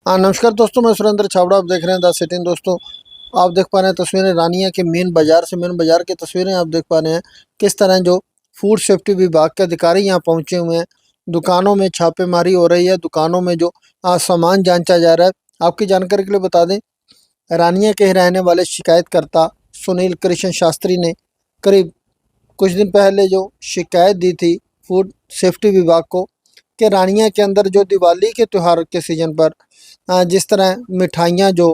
हाँ नमस्कार दोस्तों, मैं सुरेंद्र छाबड़ा। आप देख रहे हैं द सिटीन। दोस्तों आप देख पा रहे हैं तस्वीरें रानिया के मेन बाजार की तस्वीरें आप देख पा रहे हैं। किस तरह जो फूड सेफ्टी विभाग के अधिकारी यहाँ पहुंचे हुए हैं। दुकानों में छापेमारी हो रही है, दुकानों में जो सामान जांचा जा रहा है। आपकी जानकारी के लिए बता दें, रानिया के ही रहने वाले शिकायतकर्ता सुनील कृष्ण शास्त्री ने करीब कुछ दिन पहले जो शिकायत दी थी फूड सेफ्टी विभाग को कि रानिया के अंदर जो दिवाली के त्यौहार के सीज़न पर जिस तरह मिठाइयाँ जो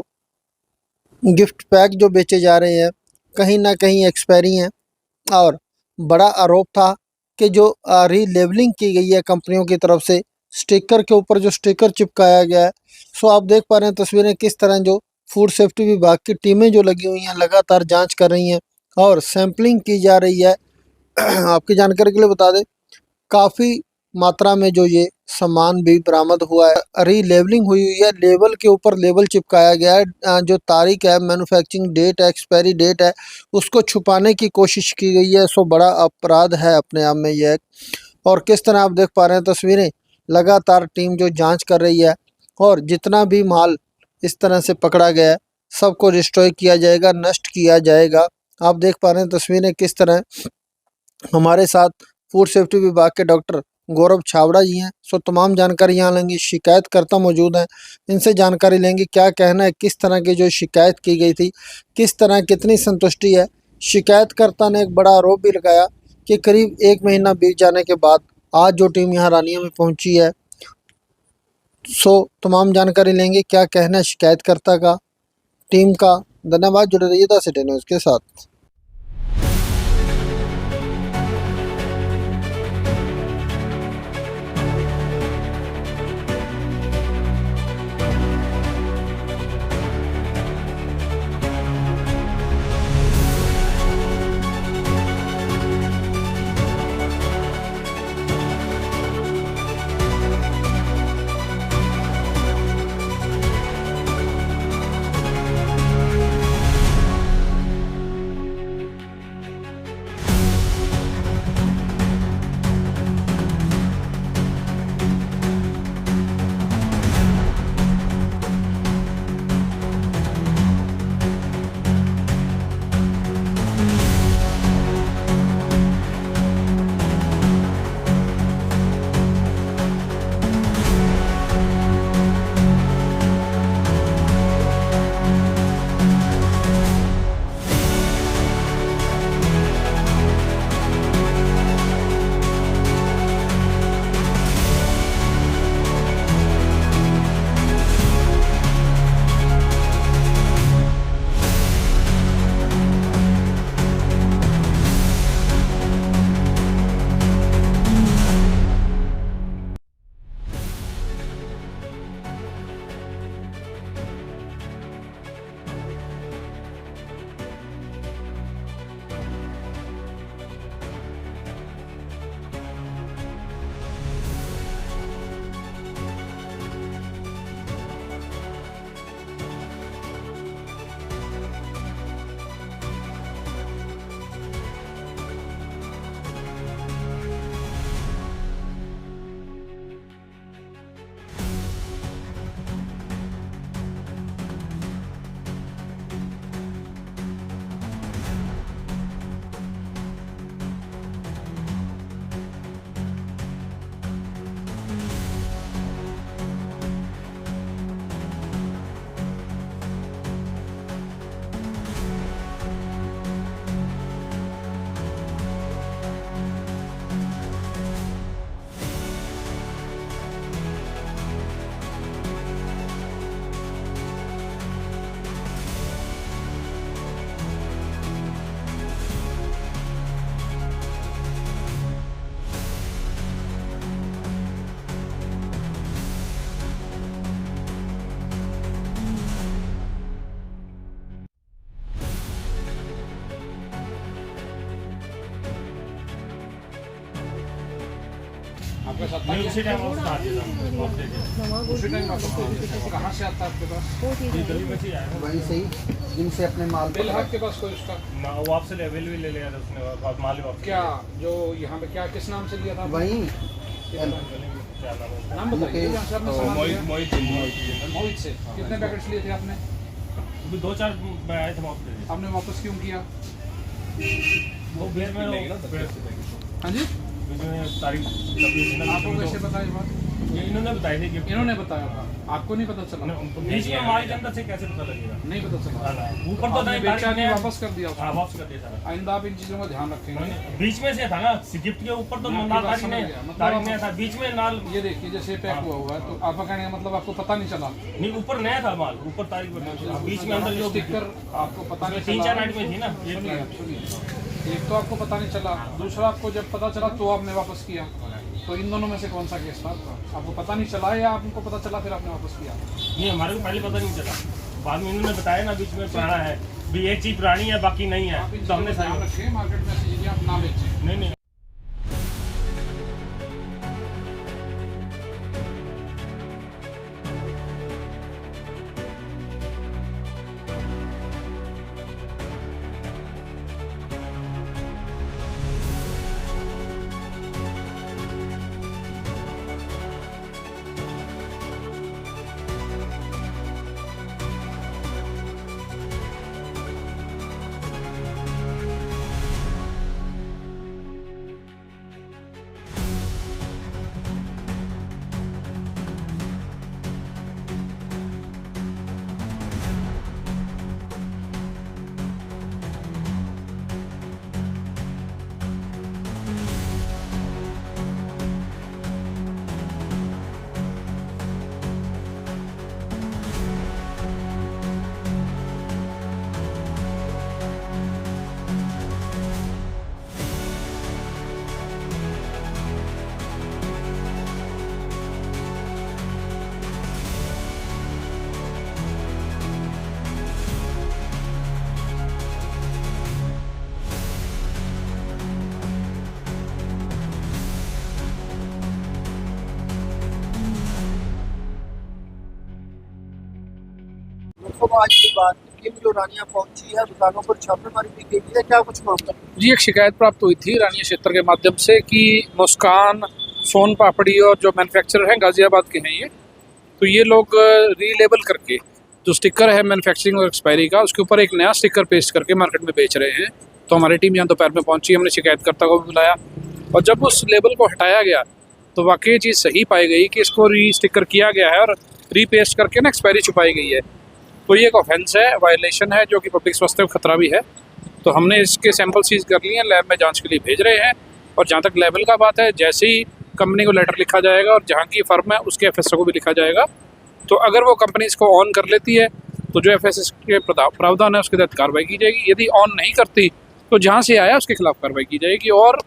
गिफ्ट पैक जो बेचे जा रहे हैं, कहीं ना कहीं एक्सपायरी हैं। और बड़ा आरोप था कि जो रीलेबलिंग की गई है कंपनियों की तरफ से, स्टिकर के ऊपर जो स्टिकर चिपकाया गया है। सो आप देख पा रहे हैं तस्वीरें किस तरह जो फूड सेफ्टी विभाग की टीमें जो लगी हुई हैं लगातार जांच कर रही हैं और सैंपलिंग की जा रही है। आपकी जानकारी के लिए बता दें, काफ़ी मात्रा में जो ये सामान भी बरामद हुआ है। रीलेबलिंग हुई हुई है, लेबल के ऊपर लेबल चिपकाया गया है। जो तारीख है, मैन्युफैक्चरिंग डेट है, एक्सपायरी डेट है, उसको छुपाने की कोशिश की गई है। सो बड़ा अपराध है अपने आप में यह। और किस तरह आप देख पा रहे हैं तस्वीरें, लगातार टीम जो जांच कर रही है और जितना भी माल इस तरह से पकड़ा गया है सबको डिस्ट्रॉय किया जाएगा, नष्ट किया जाएगा। आप देख पा रहे हैं तस्वीरें किस तरह हमारे साथ फूड सेफ्टी विभाग के डॉक्टर गौरव छाबड़ा जी हैं। सो तमाम जानकारी यहाँ लेंगे। शिकायतकर्ता मौजूद हैं, इनसे जानकारी लेंगे क्या कहना है, किस तरह की जो शिकायत की गई थी, किस तरह कितनी संतुष्टि है। शिकायतकर्ता ने एक बड़ा आरोप भी लगाया कि करीब 1 महीना बीत जाने के बाद आज जो टीम यहाँ रानिया में पहुँची है। सो तमाम जानकारी लेंगे क्या कहना है शिकायतकर्ता का, टीम का। धन्यवाद, जुड़े रहिए द सिटी न्यूज़ के साथ। आपके साथ उसी टाइम उसी टाइम कहाँ से आता है आपके पास? गली में से आया वहीं से ही जिनसे अपने माल बिल है आपके पास कोई उसका? वो आपसे बिल भी ले लिया था उसने, माल भी क्या जो यहाँ पे क्या किस नाम से लिया था? वहीं क्या नाम है? नाम बताइए जहाँ से आपने सामान लिया। मोहित मोहित से कितने पैकेट्स लिए थे आपने? अभी 2-4 मैं आए थे वापस। आपने वापस क्यों किया? वो बीच में हाँ जी, तारीख आपको कैसे पता ये बात? इन्होंने बताई थी कि इन्होंने बताया था, आपको नहीं पता चला? बीच में माल के अंदर से कैसे पता लगेगा? नहीं पता चला। ऊपर तो आपने नहीं बेचा तारीख नहीं, में वापस कर दिया उसको। हाँ वापस कर दिया सारा। आइंदा आप इन चीजों का ध्यान रखेंगे। बीच में से था ना, गिफ्ट के ऊपर तो मैं आपकी नाल बात तारीख समझ में गया। मतलब तारीख आप- में था, बीच में नाल ये देखिए जैसे पैक हुआ हुआ है, तो आपका कहने का मतलब आपको पता नहीं चला? नहीं, ऊपर नया था माल, ऊपर तारीख में बीच में अंदर जो स्टिकर आपको पता नहीं चला? 3-4 आइटमें थी ना, ये सुनिए, सुनिए, एक तो आपको पता नहीं चला, दूसरा आपको जब पता चला तो आपने वापस किया। तो इन दोनों में से कौन सा केस था आपका? आपको पता नहीं चला या आपको पता चला फिर आपने वापस किया? नहीं, हमारे को पहले पता नहीं चला, बाद में इन्होंने बताया ना बीच में पुराना है, भी एक चीज पुरानी है बाकी नहीं है, आप इन तो हमने चीजों का ध्यान सारी रखें, मार्केट में ऐसी चीजें आप ना बेचें। नहीं। दोस्तों आज की बात टीम जो रानिया पहुंची है, दुकानों पर छापेमारी भी की गई है, क्या कुछ मामला? जी, एक शिकायत प्राप्त हुई थी रानिया क्षेत्र के माध्यम से कि मुस्कान, सोन पापड़ी और जो मैन्युफैक्चरर हैं गाजियाबाद के हैं ये, तो ये लोग रीलेबल करके जो स्टिकर है मैन्युफैक्चरिंग और एक्सपायरी का, उसके ऊपर एक नया स्टिकर पेस्ट करके मार्केट में बेच रहे हैं। तो हमारी टीम यहाँ दोपहर में पहुंची, हमने शिकायतकर्ता को भी बुलाया और जब उस लेबल को हटाया गया तो वाकई ये चीज़ सही पाई गई कि इसको री स्टिकर किया गया है और रीपेस्ट करके ना एक्सपायरी छुपाई गई है। तो ये एक ऑफेंस है, वायलेशन है, जो कि पब्लिक स्वास्थ्य को खतरा भी है। तो हमने इसके सैंपल सीज कर लिए हैं, लैब में जांच के लिए भेज रहे हैं। और जहाँ तक लेवल का बात है, जैसे ही कंपनी को लेटर लिखा जाएगा और जहाँ की फर्म है उसके एफएसओ को भी लिखा जाएगा, तो अगर वो कंपनी इसको ऑन कर लेती है तो जो एफएसएस के प्रावधान है उसके तहत कार्रवाई की जाएगी। यदि ऑन नहीं करती तो जहाँ से आया उसके खिलाफ कार्रवाई की जाएगी। और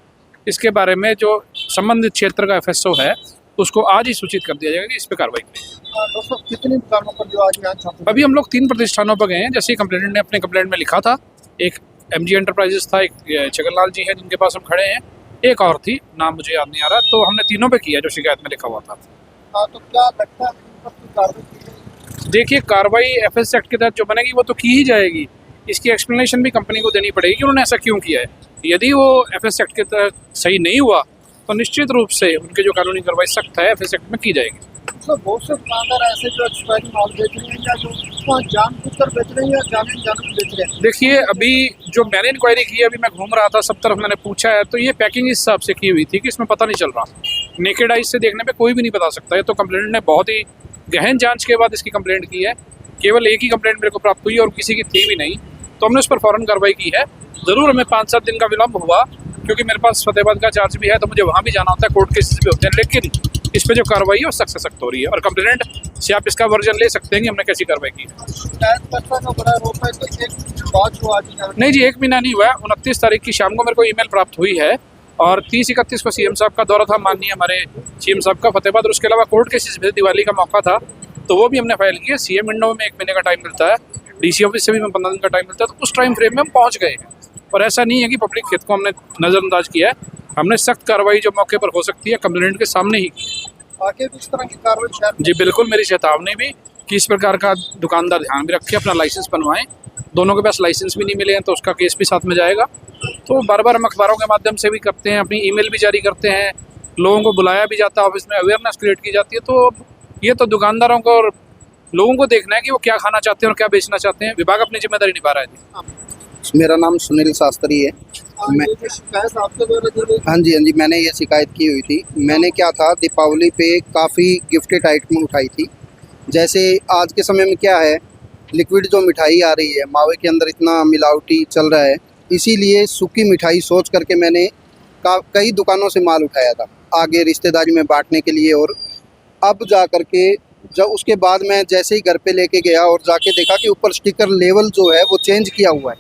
इसके बारे में जो संबंधित क्षेत्र का एफएसओ है उसको आज ही सूचित कर दिया जाएगा कि इस पर कार्रवाई की जाएगी। दोस्तों कितनी दुकानों पर जो आज यहाँ छापे? अभी हम लोग 3 प्रतिष्ठानों पर गए हैं, जैसे कंप्लेंट ने अपने कंप्लेंट में लिखा था। एक एमजी एंटरप्राइजेस था, एक छगनलाल जी है जिनके पास हम खड़े हैं, एक और थी, नाम मुझे याद नहीं आ रहा। तो हमने तीनों पे किया जो शिकायत में लिखा हुआ था। तो क्या लगता है इन पर कोई कार्रवाई की जाएगी? देखिए, कार्रवाई एफएस एक्ट के तहत जो बनेगी वो तो की ही जाएगी। इसकी एक्सप्लेनेशन भी कंपनी को देनी पड़ेगी कि उन्होंने ऐसा क्यों किया है। यदि वो एफएस एक्ट के तहत सही नहीं हुआ तो निश्चित रूप से उनके जो कानूनी कार्रवाई सख्त है एफएस एक्ट में की जाएगी। तो बहुत से दुकानदार ऐसे जो एक्सपायरी माल बेच रहे हैं या जो वहाँ जानबूझकर बेच रहे हैं या जाने जाने बेच रहे हैं? देखिए, अभी जो मैंने इंक्वायरी की है, अभी मैं घूम रहा था, सब तरफ मैंने पूछा है, तो ये पैकिंग इस हिसाब से की हुई थी कि इसमें पता नहीं चल रहा। नेकेड आइज से देखने पे कोई भी नहीं बता सकता है। तो कंप्लेंट ने बहुत ही गहन जांच के बाद इसकी कंप्लेंट की है। केवल एक ही कंप्लेंट मेरे को प्राप्त हुई और किसी की थी भी नहीं, तो हमने उस पर फ़ौरन कार्रवाई की है। ज़रूर हमें 5-7 दिन का विलम्ब हुआ क्योंकि मेरे पास फतेहाबाद का चार्ज भी है, तो मुझे वहाँ भी जाना होता है, कोर्ट केसेस भी होते हैं। लेकिन इस पर जो कार्रवाई है वो सख्त से सख्त हो रही है और कंप्लेंट से आप इसका वर्जन ले सकते हैं कि हमने कैसी कार्रवाई की है। शिकायतकर्ता का बड़ा आरोप है कि एक बात को आज यहाँ नहीं जी, 1 महीना नहीं हुआ है। 29 तारीख की शाम को मेरे को ईमेल प्राप्त हुई है और 30-31 को सीएम साहब का दौरा था, माननीय हमारे सीएम साहब का फतेहाबाद, और उसके अलावा कोर्ट केसेस भी, दिवाली का मौका था तो वो भी हमने फाइल किया। सीएम विंडो में 1 महीने का टाइम मिलता है, डीसी ऑफिस से भी हमें 15 दिन का टाइम मिलता है, तो उस टाइम फ्रेम में हम पहुँच गए हैं। और ऐसा नहीं है कि पब्लिक हित को हमने नज़रअंदाज किया है। हमने सख्त कार्रवाई जो मौके पर हो सकती है कंप्लेंट के सामने ही की। आगे भी इस तरह की कार्रवाई शहर में जी बिल्कुल, मेरी चेतावनी भी कि इस प्रकार का दुकानदार ध्यान भी रखे, अपना लाइसेंस बनवाएं। दोनों के पास लाइसेंस भी नहीं मिले हैं तो उसका केस भी साथ में जाएगा। तो बार बार हम अखबारों के माध्यम से भी करते हैं, अपनी ईमेल भी जारी करते हैं, लोगों को बुलाया भी जाता है, ऑफिस में अवेयरनेस क्रिएट की जाती है। तो ये तो दुकानदारों को और लोगों को देखना है कि वो क्या खाना चाहते हैं और क्या बेचना चाहते हैं। विभाग अपनी जिम्मेदारी निभा रहा है जी। मेरा नाम सुनील शास्त्री है। मैं शिकायत आपके द्वारा दी गई? हाँ जी, मैंने ये शिकायत की हुई थी। मैंने क्या था, दीपावली पे काफ़ी गिफ्टेड आइटम उठाई थी। जैसे आज के समय में क्या है, लिक्विड जो मिठाई आ रही है मावे के अंदर इतना मिलावटी चल रहा है, इसीलिए सूखी मिठाई सोच करके मैंने कई दुकानों से माल उठाया था आगे रिश्तेदारी में बांटने के लिए। और अब जा कर के जब उसके बाद मैं जैसे ही घर पे लेके गया और जाके देखा कि ऊपर स्टिकर लेवल जो है वो चेंज किया हुआ है,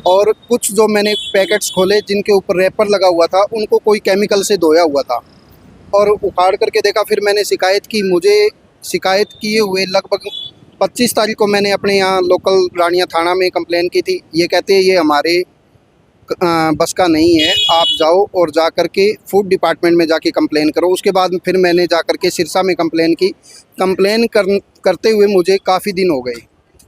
और कुछ जो मैंने पैकेट्स खोले जिनके ऊपर रैपर लगा हुआ था उनको कोई केमिकल से धोया हुआ था। और उखाड़ करके देखा, फिर मैंने शिकायत की। मुझे शिकायत किए हुए लगभग 25 तारीख को मैंने अपने यहाँ लोकल रानिया थाना में कंप्लेन की थी। ये कहते हैं ये हमारे बस का नहीं है, आप जाओ और जा कर के फूड डिपार्टमेंट में जाके कंप्लेन करो। उसके बाद फिर मैंने जा कर के सिरसा में कंप्लेन की। करते हुए मुझे काफ़ी दिन हो गए,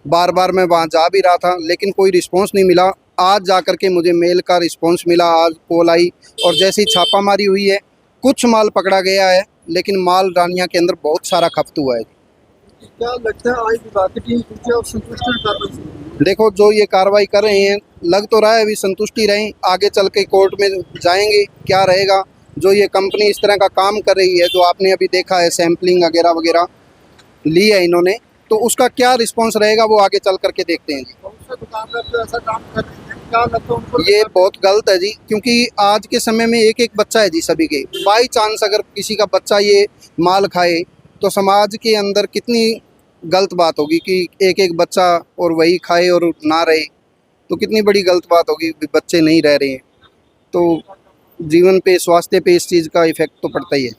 बार बार मैं वहाँ जा भी रहा था लेकिन कोई रिस्पांस नहीं मिला। आज जा कर के मुझे मेल का रिस्पांस मिला, आज कॉल आई और जैसे ही छापामारी हुई है कुछ माल पकड़ा गया है, लेकिन माल रानिया के अंदर बहुत सारा खपत हुआ है। क्या लगता है आज विभाग की टीम पहुंचे और संतुष्ट है कार्रवाई से? देखो, जो ये कार्रवाई कर रहे हैं लग तो रहा है अभी संतुष्टि रहें, आगे चल के कोर्ट में जाएंगे क्या रहेगा। जो ये कंपनी इस तरह का काम कर रही है, जो आपने अभी देखा है सैम्पलिंग वगैरह वगैरह ली है इन्होंने, तो उसका क्या रिस्पांस रहेगा वो आगे चल करके देखते हैं जी। बहुत से दुकानदार तो ऐसा काम कर रहे हैं, क्या लगता है उनको? ये बहुत गलत है जी, क्योंकि आज के समय में एक एक बच्चा है जी सभी के। बाई चांस अगर किसी का बच्चा ये माल खाए तो समाज के अंदर कितनी गलत बात होगी कि एक एक बच्चा और वही खाए और ना रहे, तो कितनी बड़ी गलत बात होगी। बच्चे नहीं रह रहे हैं तो जीवन पे, स्वास्थ्य पे इस चीज़ का इफ़ेक्ट तो पड़ता ही है।